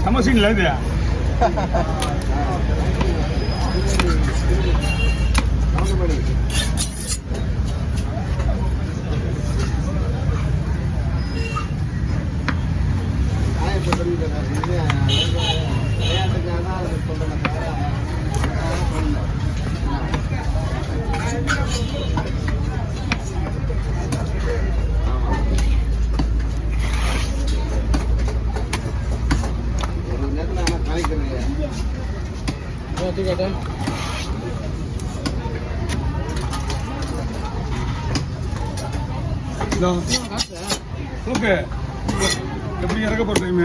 நம்ம சீன்ல இது ஓகே எப்படி இறக்க போறீங்க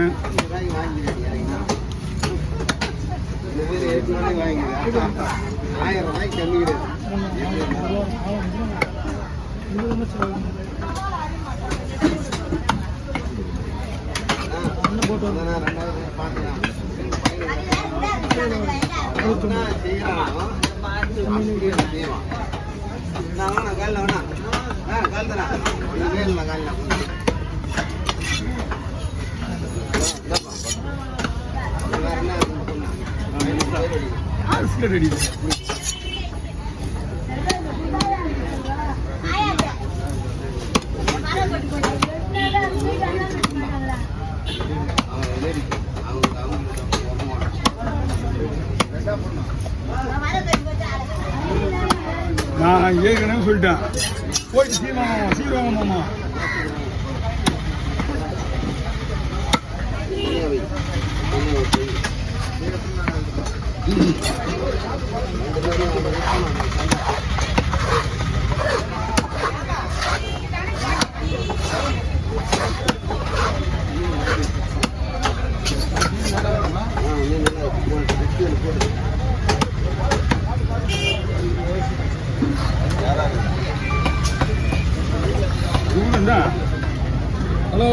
ரெடி நான் ஏற்கனவே சொல்லிட்டேன் போயிட்டு சீக்கிரம் மாமா ஹலோ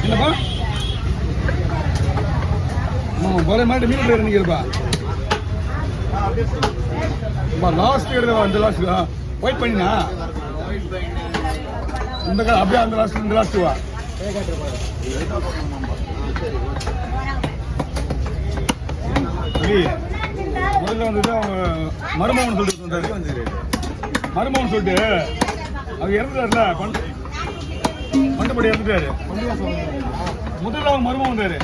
என்னப்பா பழைய மாட்டு மீன் இறங்கிருப்பா லாஸ்ட் எடுத்தவா இந்த லாஸ்ட் ஒயிட் பண்ணினா இந்த அப்படியே அந்த லாஸ்ட் இந்த லாஸ்ட் வா முதல்ல வந்துட்டு அவங்க மருமகன் சொல்லிட்டு வந்தாரு மருமகன் சொல்லிட்டு அவர் இறந்துட்டாருல பண்டபடி இறந்துட்டாரு முதல்ல அவங்க மருமகன் வந்தாரு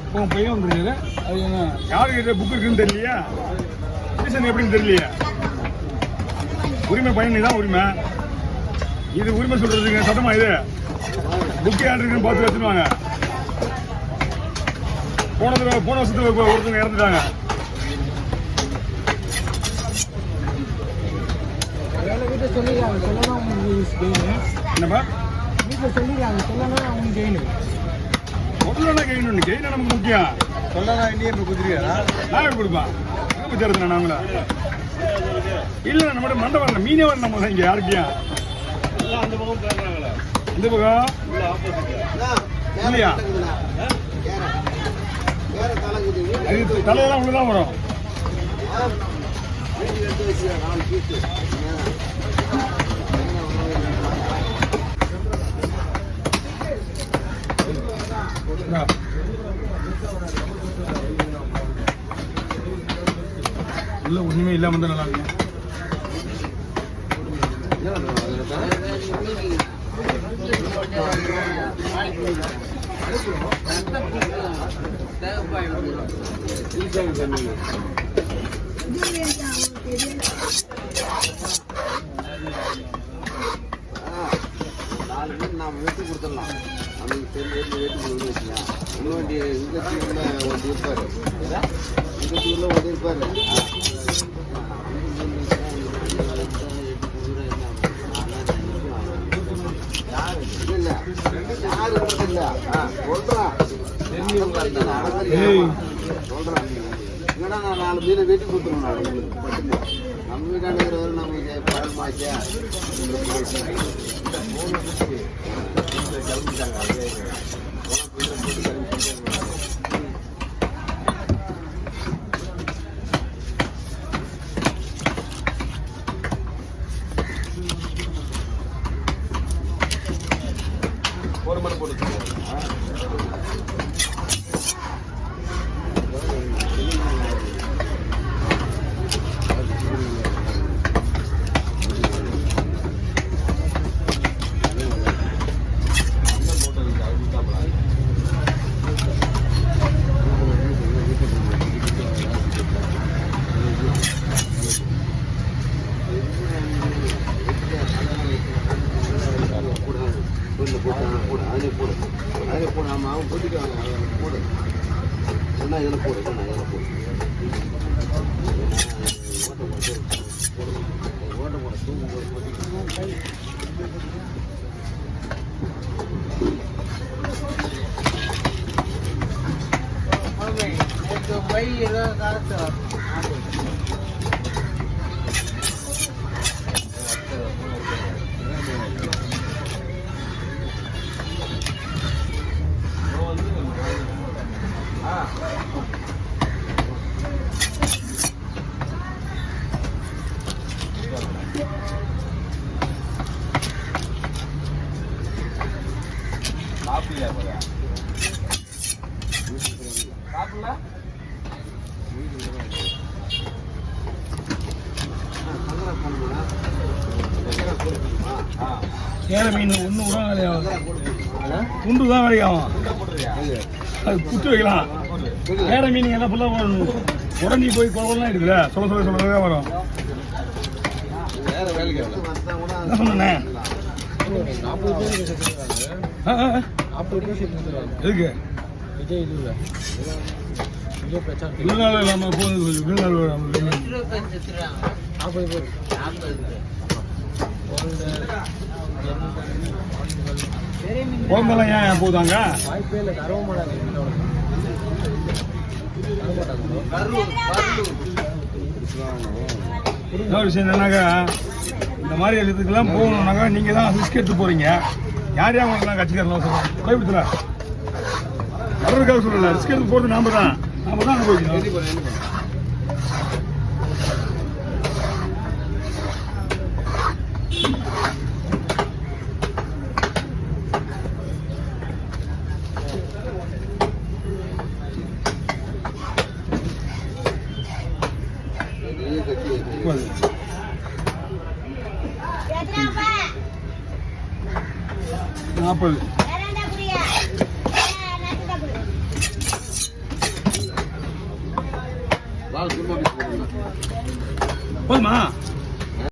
இப்போ பையன் வந்துருக்காரு அது என்ன யாருக்கு புக் இருக்குன்னு தெரியலையா ரீசன் எப்படின்னு தெரியலையா உரிமை பையனுக்கு தான் உரிமை இது உரிமை சொல்றதுக்கு சட்டமா இது புக் யார் இருக்குன்னு பார்த்து வச்சுருவாங்க போன வருஷத்துக்கு ஒருத்தவங்க இறந்துட்டாங்க என்னப்பா வீட்டில் சொல்லிடுறாங்க சொல்லலாம் அவங்க கெயின் முதல்ல கெயின் நமக்கு முக்கியம் சொல்லலாம் இந்தியா இப்போ குதிரையா நான் கொடுப்பேன் சேர்த்துனா நாங்களா இல்லை நம்மகிட்ட மண்டை வரல மீனே வரல நம்ம இங்கே யாருக்கியா அந்த பக்கம் பேசுறாங்களா இந்த பக்கம் இல்லையா அது தலையெல்லாம் உள்ளதான் வரும் உள்ள ஒண்ணுமே இல்லாம தான் நல்லா இருக்கும் நாம வெட்டி கொடுத்துடலாம் நமக்கு தெரிஞ்ச வெட்டி வச்சுக்கலாம் இன்னொரு இந்த தீர்ல ஒன்று இருப்பாரு இந்த தீர்ல ஒன்று இருப்பாரு இல்ல யாரு இல்ல சொல்றான் சொல்றான் இங்கடா நான் 4 மீனை வெட்டி கொடுத்துருவேன் நான் உங்களுக்கு நம்ம வீட்டாண்ட இருக்கிறவரை நமக்கு பழம் மாச்சா இதில் போடு இதில் போடு ஓட்ட போட தூங்கும் போது கேர மீன் ஒன்று கூட வேலையாகும், குண்டு தான் வேலையாகும். அது குத்து வைக்கலாம். கேர மீன் எல்லாம் ஃபுல்லாக போடணும். உடனே போய் குழம்புலாம் இருக்குல்ல, சொல்ல தான் வரும். என்ன சொன்னேன்? எதுக்கு விருந்தாள் இல்லாமல் போகுது? குழம்பெல்லாம் ஏன் போகுதாங்க? இன்னொரு விஷயம் என்னன்னாக்கா, இந்த மாதிரி இதுக்கெல்லாம் போகணுன்னாக்கா நீங்கள் தான் ரிஸ்க் எடுத்து போகிறீங்க. யார் யார் உங்களுக்குலாம் கட்சிக்காரலாம் சொல்லுவாங்க, பயப்படுத்துறா வர்றதுக்காக சொல்லல. ரிஸ்க் எடுத்து போகிறது நாம தான் அனுபவிக்கணும். நாற்பது போதுமா?